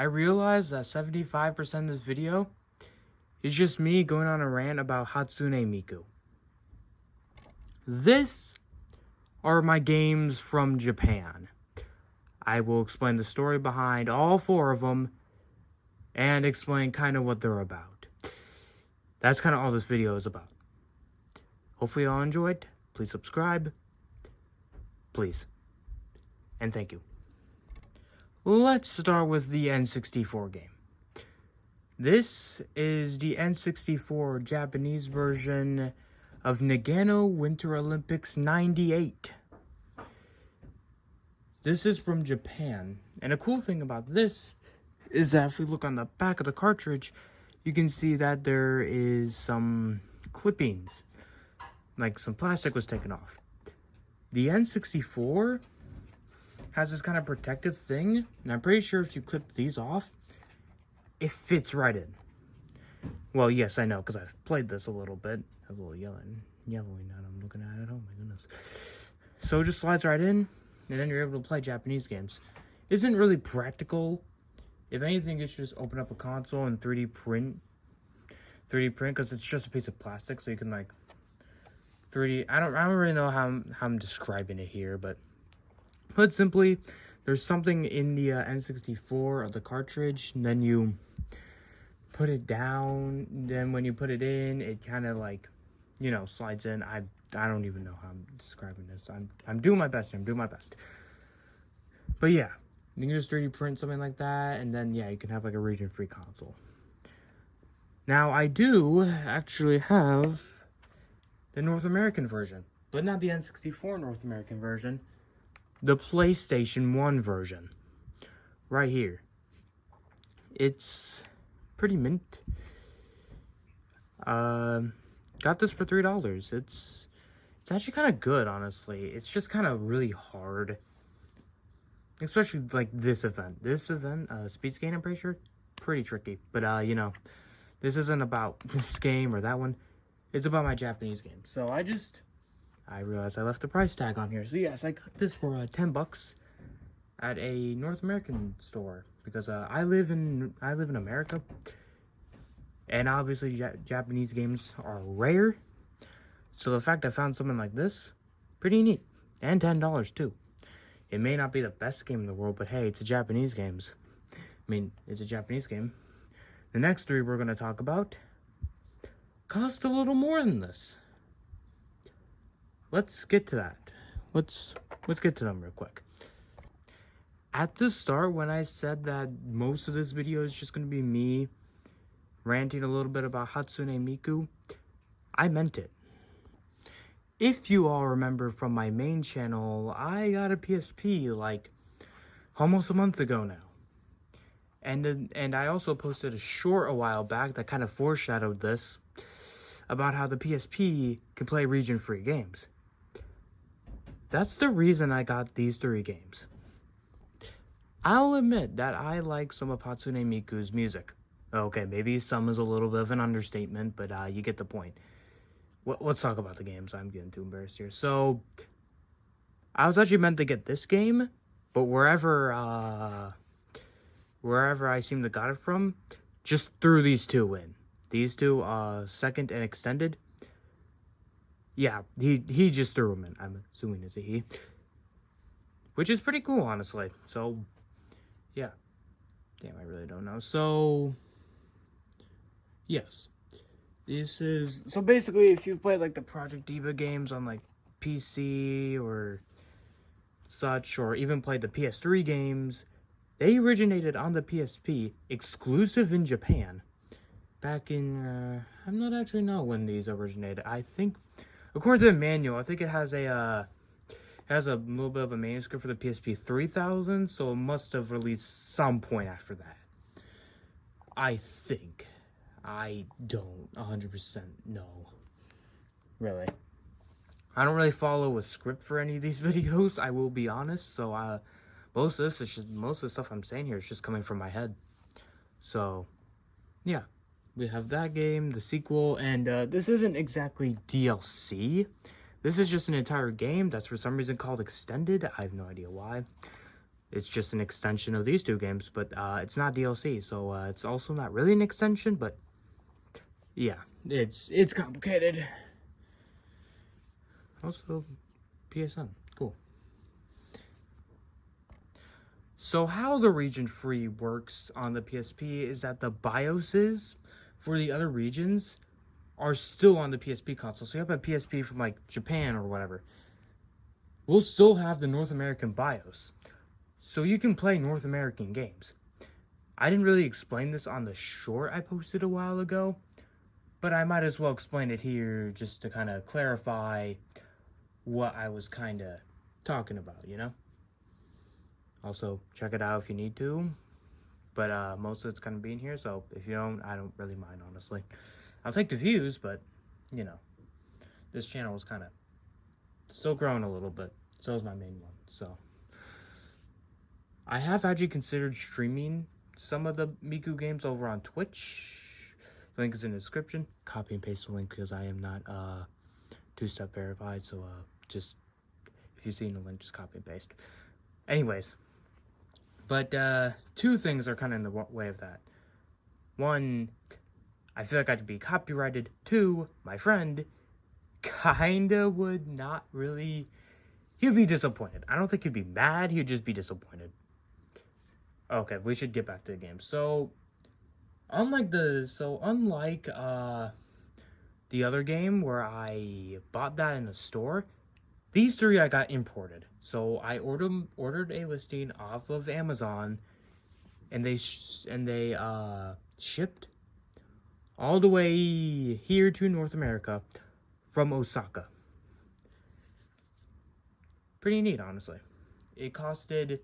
I realized that 75% of this video is just me going on a rant about Hatsune Miku. This are my games from Japan. I will explain the story behind all 4 of them and explain kind of what they're about. That's kind of all this video is about. Hopefully y'all enjoyed. Please subscribe. Please. And thank you. Let's start with the N64 game. This is the N64 Japanese version of Nagano Winter Olympics 98. This is from Japan. And a cool thing about this is that if we look on the back of the cartridge, you can see that there is some clippings. Like some plastic was taken off. The N64 has this kind of protective thing, and I'm pretty sure if you clip these off, it fits right in. Well, yes, I know, because I've played this a little bit. It has a little yellowing that I'm looking at it. Oh my goodness. So it just slides right in, and then you're able to play Japanese games. Isn't really practical. If anything, you should just open up a console and 3D print, because it's just a piece of plastic, so you can like 3D. I don't really know how I'm describing it here, but put simply, there's something in the N64 of the cartridge, and then you put it down. Then when you put it in, it kind of like, you know, slides in. I don't even know how I'm describing this. I'm doing my best. But yeah, you can just 3D print something like that, and then yeah, you can have like a region-free console. Now I do actually have the North American version, but not the N64 North American version. The PlayStation 1 version. Right here. It's pretty mint. Got this for $3. It's actually kind of good, honestly. It's just kind of really hard. Especially like this event. Speed Skate, I'm pretty sure. Pretty tricky. But you know, this isn't about this game or that one. It's about my Japanese game. So I realized I left the price tag on here. So yes, I got this for $10 at a North American store because I live in America, and obviously Japanese games are rare. So the fact I found something like this, pretty neat, and $10 too. It may not be the best game in the world, but hey, it's a Japanese games. I mean, it's a Japanese game. The next 3 we're gonna talk about cost a little more than this. Let's get to that. Let's get to them real quick. At the start, when I said that most of this video is just going to be me ranting a little bit about Hatsune Miku, I meant it. If you all remember from my main channel, I got a PSP like almost a month ago now. And I also posted a short a while back that kind of foreshadowed this about how the PSP can play region-free games. That's the reason I got these 3 games. I'll admit that I like some of Hatsune Miku's music. Okay, maybe some is a little bit of an understatement, but you get the point. Let's talk about the games. I'm getting too embarrassed here. So, I was actually meant to get this game, but wherever I seem to got it from, just threw these 2 in. These 2, second and extended. Yeah, he just threw them in. I'm assuming it's a he. Which is pretty cool, honestly. So, yeah. Damn, I really don't know. So, yes. This is... So, basically, if you've played, like, the Project Diva games on, like, PC or such, or even played the PS3 games, they originated on the PSP, exclusive in Japan. Back in... I'm not actually know when these originated. I think... According to the manual, I think it has a little bit of a manuscript for the PSP 3000, so it must have released some point after that. I think. I don't 100% know. Really. I don't really follow a script for any of these videos, I will be honest, so most of the stuff I'm saying here is just coming from my head. So, yeah. We have that game, the sequel, and this isn't exactly DLC. This is just an entire game that's for some reason called Extended. I have no idea why. It's just an extension of these two games, but it's not DLC, so it's also not really an extension, but yeah, it's complicated. Also, PSN, cool. So how the region free works on the PSP is that the BIOSes for the other regions are still on the PSP console. So you have a PSP from like Japan or whatever. We'll still have the North American BIOS. So you can play North American games. I didn't really explain this on the short I posted a while ago, but I might as well explain it here just to kind of clarify what I was kind of talking about, you know? Also, check it out if you need to, but most of it's going to be in here, so if you don't, I don't really mind, honestly. I'll take the views, but, you know, this channel is kind of still growing a little bit. So is my main one, so. I have actually considered streaming some of the Miku games over on Twitch. The link is in the description. Copy and paste the link because I am not two-step verified, so just, if you see the link, just copy and paste. Anyways, but two things are kind of in the way of that. One, I feel like I'd be copyrighted. Two, my friend kinda would not really, he'd be disappointed. I don't think he'd be mad, he'd just be disappointed. Okay, we should get back to the game. So, unlike the other game where I bought that in a store, these three I got imported. So I ordered a listing off of Amazon, and they shipped all the way here to North America from Osaka. Pretty neat, honestly. It costed,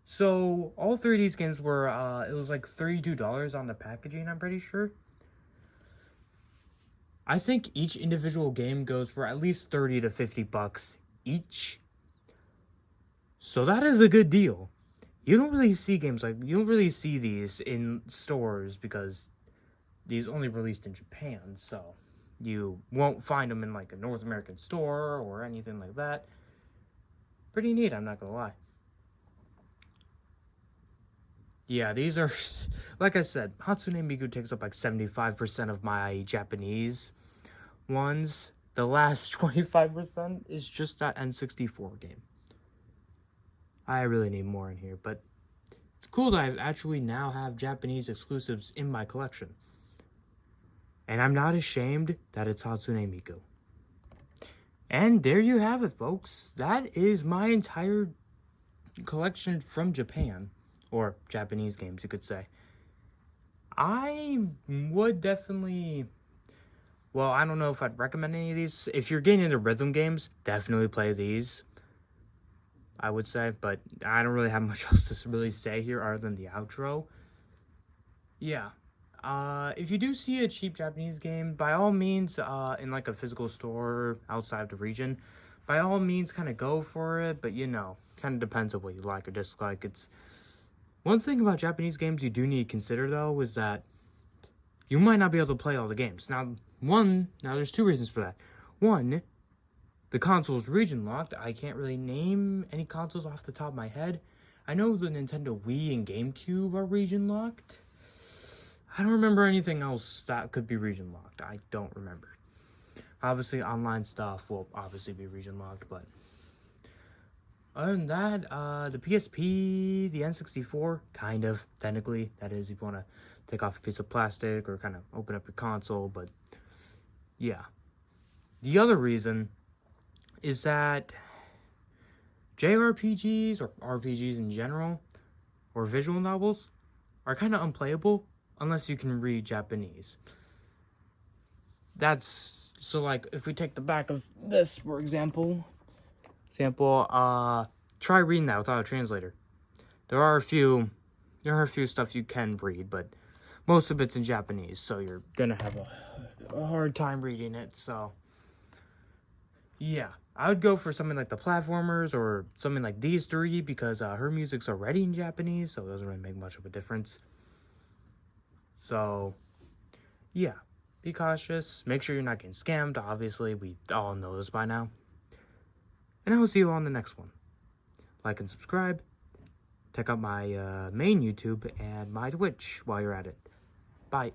so all three of these games were it was like $32 on the packaging, I'm pretty sure. I think each individual game goes for at least 30 to 50 bucks each. So that is a good deal. You don't really see games like, you don't really see these in stores because these only released in Japan, so you won't find them in like a North American store or anything like that. Pretty neat, I'm not gonna lie. Yeah, these are, like I said, Hatsune Miku takes up like 75% of my Japanese ones. The last 25% is just that N64 game. I really need more in here, but it's cool that I actually now have Japanese exclusives in my collection. And I'm not ashamed that it's Hatsune Miku. And there you have it, folks. That is my entire collection from Japan. Or Japanese games, you could say. I would definitely, well, I don't know if I'd recommend any of these. If you're getting into rhythm games, definitely play these, I would say. But I don't really have much else to really say here other than the outro. Yeah. If you do see a cheap Japanese game, by all means, in like a physical store outside of the region, by all means, kind of go for it. But, you know, kind of depends on what you like or dislike. It's one thing about Japanese games you do need to consider, though, is that you might not be able to play all the games. Now, there's two reasons for that. One, the console's region locked. I can't really name any consoles off the top of my head. I know the Nintendo Wii and GameCube are region locked. I don't remember anything else that could be region locked. I don't remember. Obviously, online stuff will obviously be region locked, but other than that, the PSP, the N64, kind of, technically. That is, if you want to take off a piece of plastic or kind of open up your console, but yeah. The other reason is that JRPGs, or RPGs in general, or visual novels, are kind of unplayable unless you can read Japanese. That's, so like, if we take the back of this, for example, try reading that without a translator. There are a few stuff you can read, but most of it's in Japanese, so you're gonna have a hard time reading it, so yeah. I would go for something like the platformers or something like these three because her music's already in Japanese, so it doesn't really make much of a difference. So, yeah. Be cautious. Make sure you're not getting scammed. Obviously, we all know this by now. And I will see you all in the next one. Like and subscribe. check out my main YouTube and my Twitch while you're at it. Bye.